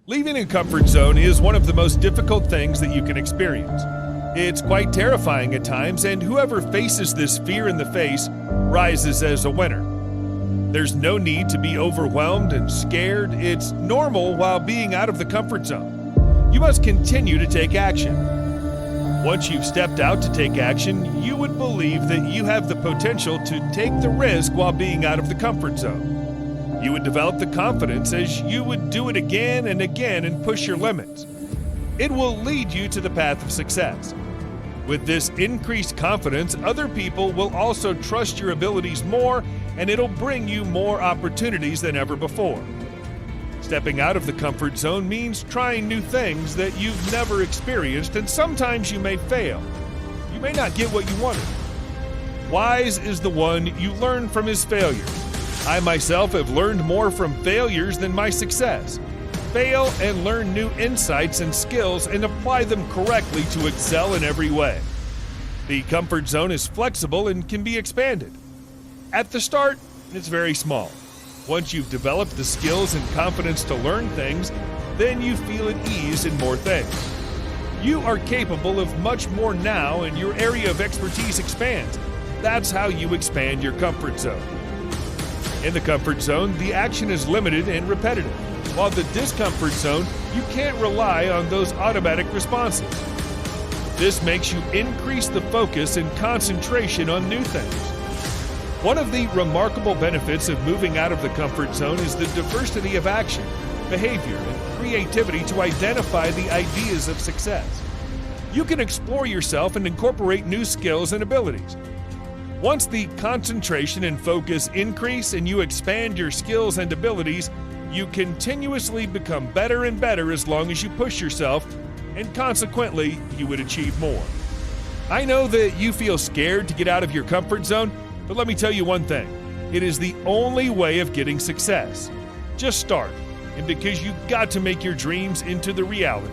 Leaving a comfort zone is one of the most difficult things that you can experience. It's quite terrifying at times, and whoever faces this fear in the face rises as a winner. There's no need to be overwhelmed and scared. It's normal while being out of the comfort zone. You must continue to take action. Once you've stepped out to take action, you would believe that you have the potential to take the risk while being out of the comfort zone. You would develop the confidence as you would do it again and again and push your limits. It will lead you to the path of success. With this increased confidence, other people will also trust your abilities more, and it'll bring you more opportunities than ever before. Stepping out of the comfort zone means trying new things that you've never experienced, and sometimes you may fail. You may not get what you wanted. Wise is the one you learn from his failures. I myself have learned more from failures than my success. Fail and learn new insights and skills and apply them correctly to excel in every way. The comfort zone is flexible and can be expanded. At the start, it's very small. Once you've developed the skills and confidence to learn things, then you feel at ease in more things. You are capable of much more now, and your area of expertise expands. That's how you expand your comfort zone. In the comfort zone, the action is limited and repetitive. While the discomfort zone, you can't rely on those automatic responses. This makes you increase the focus and concentration on new things. One of the remarkable benefits of moving out of the comfort zone is the diversity of action, behavior, and creativity to identify the ideas of success. You can explore yourself and incorporate new skills and abilities. Once the concentration and focus increase and you expand your skills and abilities, you continuously become better and better as long as you push yourself, and consequently, you would achieve more. I know that you feel scared to get out of your comfort zone, but let me tell you one thing. It is the only way of getting success. Just start, and because you've got to make your dreams into the reality.